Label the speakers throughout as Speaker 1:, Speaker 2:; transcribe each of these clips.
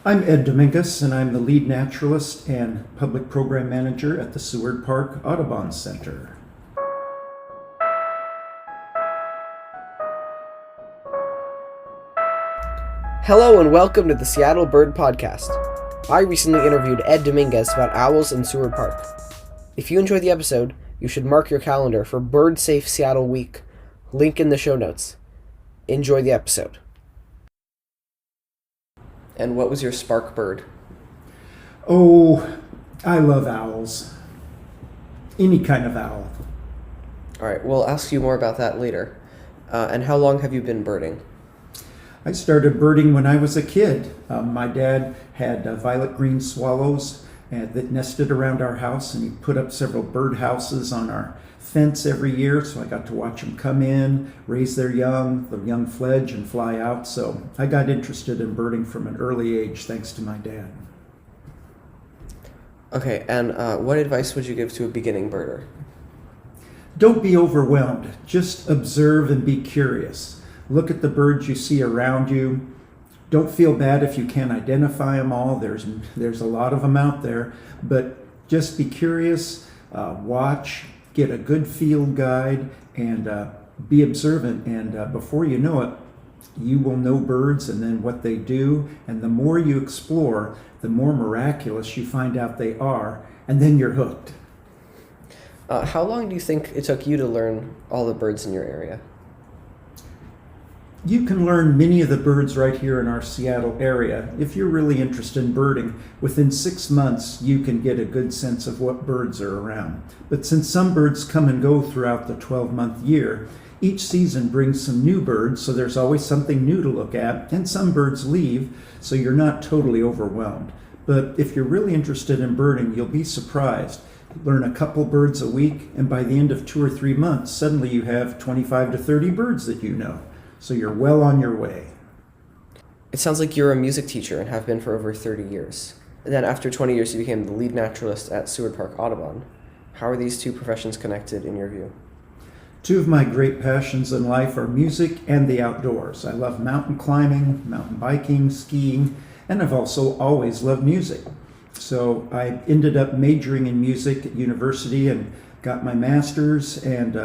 Speaker 1: I'm Ed Dominguez, and I'm the Lead Naturalist and Public Program Manager at the Seward Park Audubon Center.
Speaker 2: Hello and welcome to the Seattle Bird Podcast. I recently interviewed Ed Dominguez about owls in Seward Park. If you enjoyed the episode, you should mark your calendar for Bird Safe Seattle Week. Link in the show notes. Enjoy the episode. And what was your spark bird?
Speaker 1: Oh, I love owls. Any kind of owl.
Speaker 2: Alright, we'll ask you more about that later. And how long have you been birding?
Speaker 1: I started birding when I was a kid. My dad had violet green swallows that nested around our house, and he put up several bird houses on our fence every year, so I got to watch them come in, raise their young, the young fledge, and fly out. So I got interested in birding from an early age thanks to my dad.
Speaker 2: Okay, and what advice would you give to a beginning birder?
Speaker 1: Don't be overwhelmed. Just observe and be curious. Look at the birds you see around you. Don't feel bad if you can't identify them all. There's a lot of them out there, but just be curious, watch, get a good field guide, and be observant. And before you know it, you will know birds and then what they do. And the more you explore, the more miraculous you find out they are, and then you're hooked.
Speaker 2: How long do you think it took you to learn all the birds in your area?
Speaker 1: You can learn many of the birds right here in our Seattle area. If you're really interested in birding, within 6 months you can get a good sense of what birds are around. But since some birds come and go throughout the 12-month year, each season brings some new birds, so there's always something new to look at, and some birds leave, so you're not totally overwhelmed. But if you're really interested in birding, you'll be surprised. Learn a couple birds a week, and by the end of 2 or 3 months, suddenly you have 25 to 30 birds that you know. So you're well on your way.
Speaker 2: It sounds like you're a music teacher and have been for over 30 years. And then after 20 years, you became the lead naturalist at Seward Park Audubon. How are these two professions connected in your view?
Speaker 1: Two of my great passions in life are music and the outdoors. I love mountain climbing, mountain biking, skiing, and I've also always loved music. So I ended up majoring in music at university and got my master's and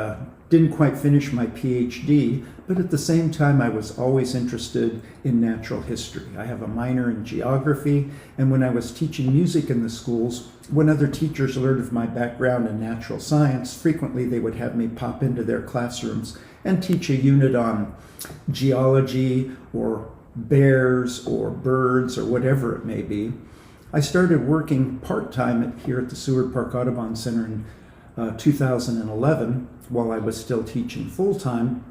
Speaker 1: didn't quite finish my PhD, but at the same time I was always interested in natural history. I have a minor in geography, and when I was teaching music in the schools, when other teachers learned of my background in natural science, frequently they would have me pop into their classrooms and teach a unit on geology or bears or birds or whatever it may be. I started working part-time here at the Seward Park Audubon Center in 2011 while I was still teaching full-time.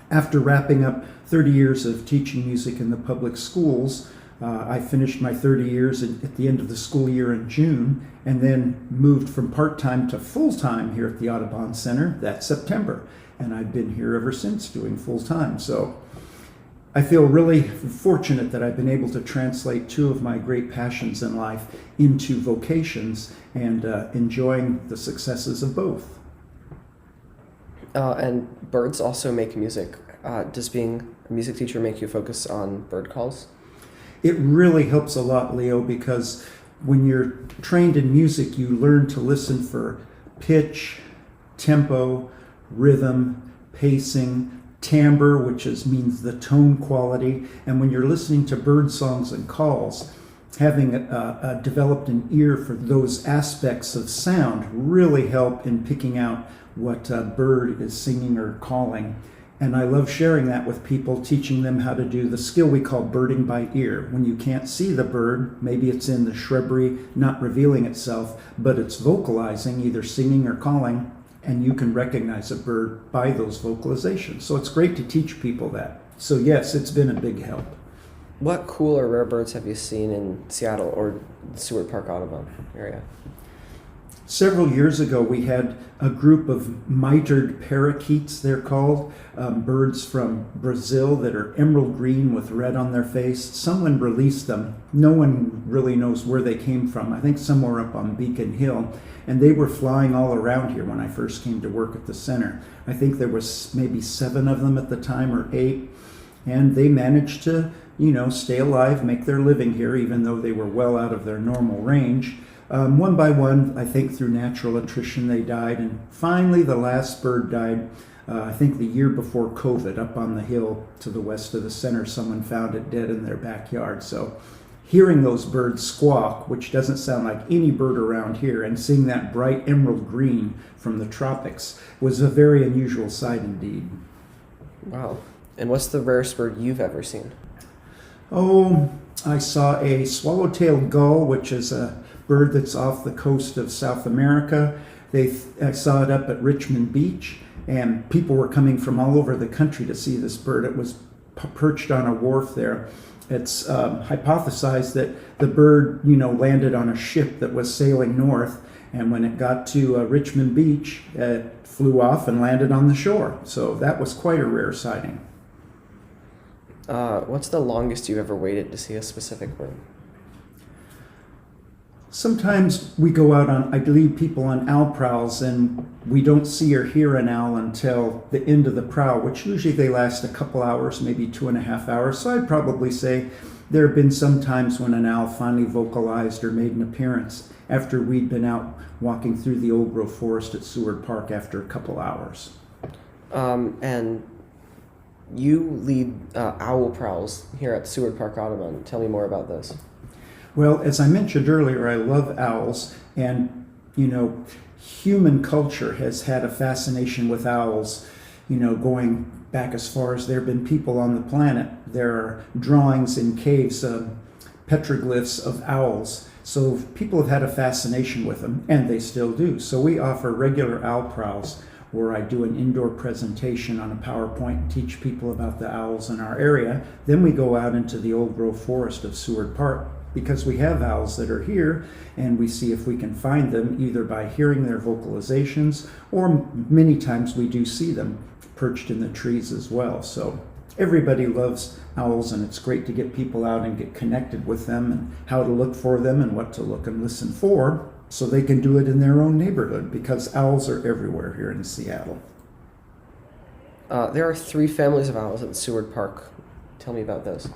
Speaker 1: After wrapping up 30 years of teaching music in the public schools, I finished my 30 years at the end of the school year in June, and then moved from part-time to full-time here at the Audubon Center that September. And I've been here ever since doing full-time. So I feel really fortunate that I've been able to translate two of my great passions in life into vocations and enjoying the successes of both.
Speaker 2: And birds also make music. Does being a music teacher make you focus on bird calls?
Speaker 1: It really helps a lot, Leo, because when you're trained in music, you learn to listen for pitch, tempo, rhythm, pacing, timbre, which means the tone quality. And when you're listening to bird songs and calls, having developed an ear for those aspects of sound really help in picking out what a bird is singing or calling. And I love sharing that with people, teaching them how to do the skill we call birding by ear. When you can't see the bird, maybe it's in the shrubbery, not revealing itself, but it's vocalizing, either singing or calling, and you can recognize a bird by those vocalizations. So it's great to teach people that. So yes, it's been a big help.
Speaker 2: What cool or rare birds have you seen in Seattle or the Seward Park Audubon area?
Speaker 1: Several years ago, we had a group of mitered parakeets, they're called, birds from Brazil that are emerald green with red on their face. Someone released them. No one really knows where they came from. I think somewhere up on Beacon Hill. And they were flying all around here when I first came to work at the center. I think there was maybe 7 of them at the time, or 8. And they managed to stay alive, make their living here, even though they were well out of their normal range. One by one, I think through natural attrition, they died. And finally, the last bird died, I think the year before COVID, up on the hill to the west of the center. Someone found it dead in their backyard. So hearing those birds squawk, which doesn't sound like any bird around here, and seeing that bright emerald green from the tropics was a very unusual sight indeed.
Speaker 2: Wow. And what's the rarest bird you've ever seen?
Speaker 1: Oh, I saw a swallow-tailed gull, which is a bird that's off the coast of South America. I saw it up at Richmond Beach, and people were coming from all over the country to see this bird. It was perched on a wharf there. It's hypothesized that the bird, landed on a ship that was sailing north, and when it got to Richmond Beach, it flew off and landed on the shore. So that was quite a rare sighting.
Speaker 2: What's the longest you've ever waited to see a specific bird?
Speaker 1: Sometimes we go out I lead people on owl prowls, and we don't see or hear an owl until the end of the prowl, which usually they last a couple hours, maybe 2.5 hours. So I'd probably say there have been some times when an owl finally vocalized or made an appearance after we'd been out walking through the old growth forest at Seward Park after a couple hours.
Speaker 2: And you lead owl prowls here at Seward Park Audubon. Tell me more about this.
Speaker 1: Well, as I mentioned earlier, I love owls, and, human culture has had a fascination with owls, going back as far as there have been people on the planet. There are drawings in caves, petroglyphs of owls. So people have had a fascination with them, and they still do. So we offer regular owl prowls where I do an indoor presentation on a PowerPoint and teach people about the owls in our area. Then we go out into the old growth forest of Seward Park, because we have owls that are here, and we see if we can find them either by hearing their vocalizations, or many times we do see them perched in the trees as well. So everybody loves owls, and it's great to get people out and get connected with them and how to look for them and what to look and listen for, so they can do it in their own neighborhood, because owls are everywhere here in Seattle.
Speaker 2: There are 3 families of owls at Seward Park. Tell me about those.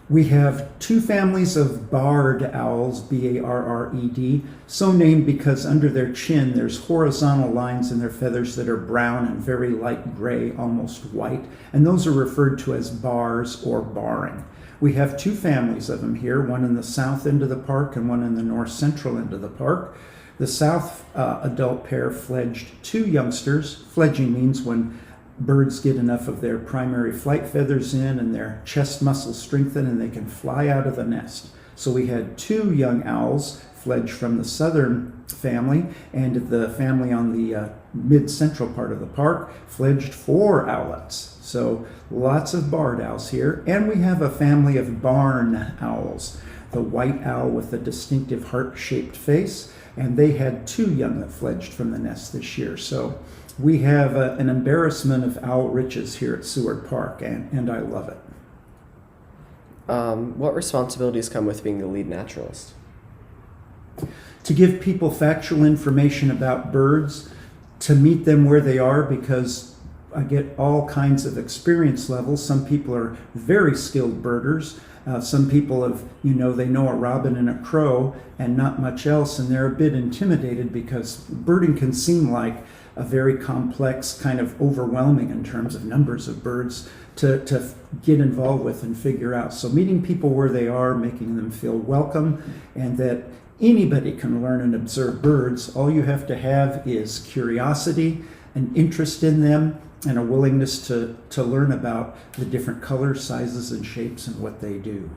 Speaker 1: We have 2 families of barred owls, B-A-R-R-E-D, so named because under their chin there's horizontal lines in their feathers that are brown and very light gray, almost white, and those are referred to as bars or barring. We have 2 families of them here, one in the south end of the park and one in the north central end of the park. The south adult pair fledged 2 youngsters. Fledging means when birds get enough of their primary flight feathers in and their chest muscles strengthen and they can fly out of the nest. So we had 2 young owls fledged from the southern family, and the family on the mid-central part of the park fledged 4 owlets. So lots of barred owls here. And we have a family of barn owls, the white owl with the distinctive heart-shaped face, and they had 2 young that fledged from the nest this year. So we have an embarrassment of owl riches here at Seward Park, and I love it.
Speaker 2: What responsibilities come with being the lead naturalist?
Speaker 1: To give people factual information about birds, to meet them where they are, because I get all kinds of experience levels. Some people are very skilled birders. Some people have, they know a robin and a crow and not much else, and they're a bit intimidated because birding can seem like a very complex, kind of overwhelming in terms of numbers of birds to get involved with and figure out. So meeting people where they are, making them feel welcome, and that anybody can learn and observe birds. All you have to have is curiosity, an interest in them, and a willingness to learn about the different colors, sizes, and shapes and what they do.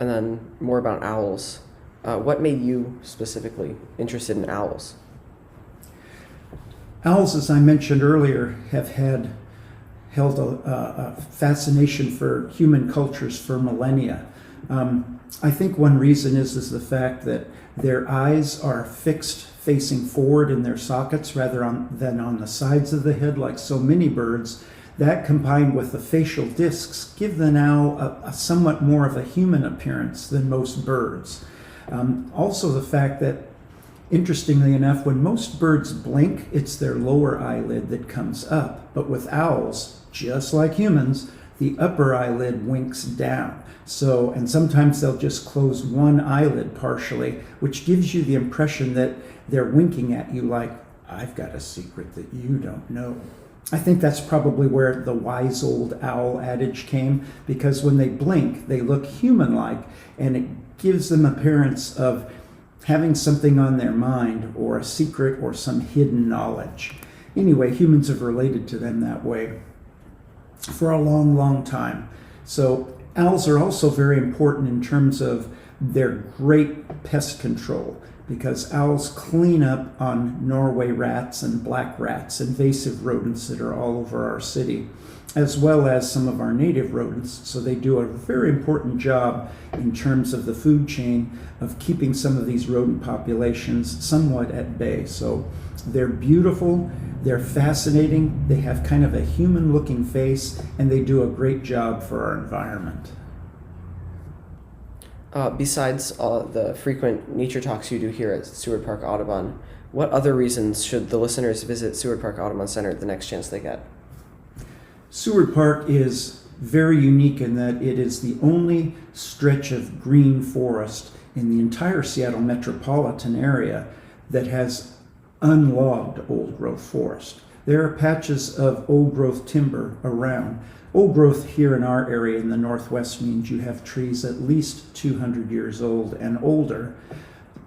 Speaker 2: And then more about owls. What made you specifically interested in owls?
Speaker 1: Owls, as I mentioned earlier, have held a fascination for human cultures for millennia. I think one reason is the fact that their eyes are fixed facing forward in their sockets rather than on the sides of the head like so many birds. That combined with the facial discs give the owl a somewhat more of a human appearance than most birds. Also the fact that, interestingly enough, when most birds blink, it's their lower eyelid that comes up. But with owls, just like humans, the upper eyelid winks down. So, and sometimes they'll just close one eyelid partially, which gives you the impression that they're winking at you like, I've got a secret that you don't know. I think that's probably where the wise old owl adage came, because when they blink, they look human-like, and it gives them appearance of having something on their mind, or a secret, or some hidden knowledge. Anyway, humans have related to them that way for a long, long time. So owls are also very important in terms of their great pest control, because owls clean up on Norway rats and black rats, invasive rodents that are all over our city, as well as some of our native rodents. So they do a very important job in terms of the food chain of keeping some of these rodent populations somewhat at bay. So they're beautiful, they're fascinating, they have kind of a human-looking face, and they do a great job for our environment.
Speaker 2: Besides the frequent nature talks you do here at Seward Park Audubon, what other reasons should the listeners visit Seward Park Audubon Center the next chance they get?
Speaker 1: Seward Park is very unique in that it is the only stretch of green forest in the entire Seattle metropolitan area that has unlogged old-growth forest. There are patches of old-growth timber around. Old growth here in our area in the Northwest means you have trees at least 200 years old and older.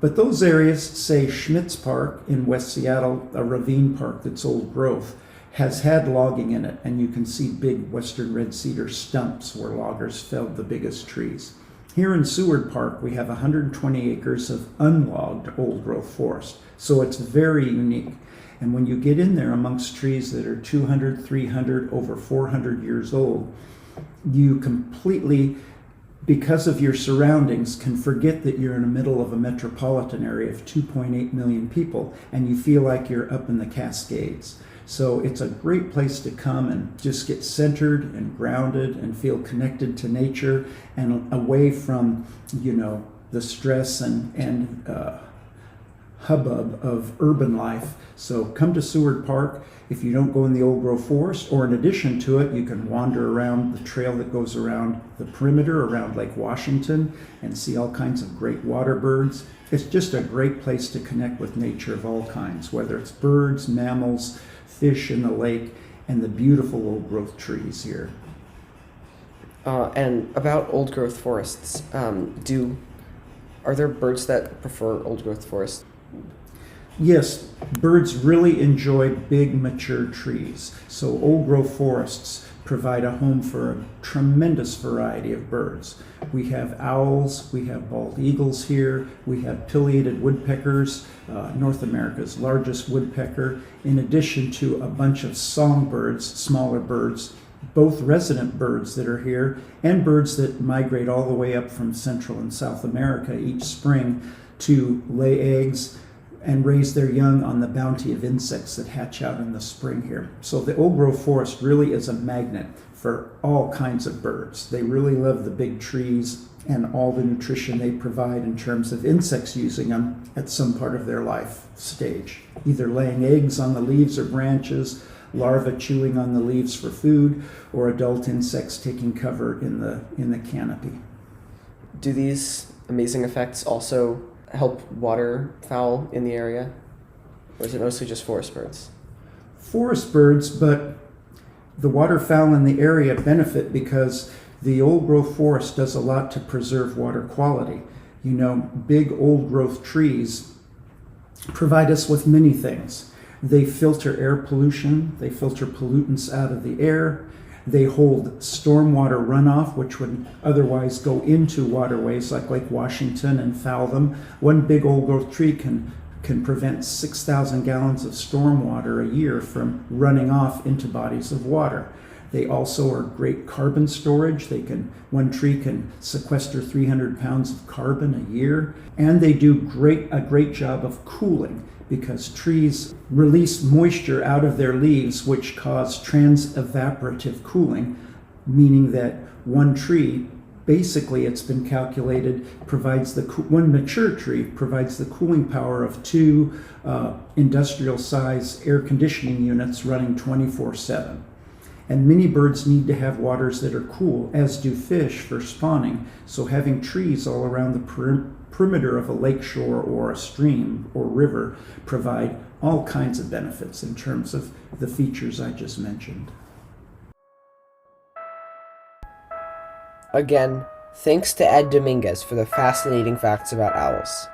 Speaker 1: But those areas, say Schmitz Park in West Seattle, a ravine park that's old growth, has had logging in it, and you can see big western red cedar stumps where loggers felled the biggest trees. Here in Seward Park, we have 120 acres of unlogged old growth forest, so it's very unique. And when you get in there amongst trees that are 200, 300, over 400 years old, you completely, because of your surroundings, can forget that you're in the middle of a metropolitan area of 2.8 million people, and you feel like you're up in the Cascades. So it's a great place to come and just get centered and grounded and feel connected to nature and away from, the stress and hubbub of urban life. So come to Seward Park. If you don't go in the old growth forest, or in addition to it, you can wander around the trail that goes around the perimeter around Lake Washington and see all kinds of great water birds. It's just a great place to connect with nature of all kinds, whether it's birds, mammals, fish in the lake, and the beautiful old growth trees here.
Speaker 2: And about old growth forests, are there birds that prefer old growth forests?
Speaker 1: Yes, birds really enjoy big mature trees. So old growth forests provide a home for a tremendous variety of birds. We have owls, we have bald eagles here, we have pileated woodpeckers, North America's largest woodpecker, in addition to a bunch of songbirds, smaller birds, both resident birds that are here and birds that migrate all the way up from Central and South America each spring to lay eggs and raise their young on the bounty of insects that hatch out in the spring here. So the old growth forest really is a magnet for all kinds of birds. They really love the big trees and all the nutrition they provide in terms of insects using them at some part of their life stage, either laying eggs on the leaves or branches, larvae chewing on the leaves for food, or adult insects taking cover in the canopy.
Speaker 2: Do these amazing effects also help waterfowl in the area, or is it mostly just forest birds?
Speaker 1: Forest birds, but the waterfowl in the area benefit because the old growth forest does a lot to preserve water quality. Big old growth trees provide us with many things. They filter air pollution, they filter pollutants out of the air, they hold stormwater runoff, which would otherwise go into waterways like Lake Washington and foul them. One big old growth tree can prevent 6,000 gallons of stormwater a year from running off into bodies of water. They also are great carbon storage. One tree can sequester 300 pounds of carbon a year, and they do a great job of cooling, because trees release moisture out of their leaves, which cause transevaporative cooling, meaning that one tree, basically it's been calculated, one mature tree provides the cooling power of 2 industrial size air conditioning units running 24/7. And many birds need to have waters that are cool, as do fish for spawning. So having trees all around the perimeter of a lakeshore or a stream or river provide all kinds of benefits in terms of the features I just mentioned.
Speaker 2: Again, thanks to Ed Dominguez for the fascinating facts about owls.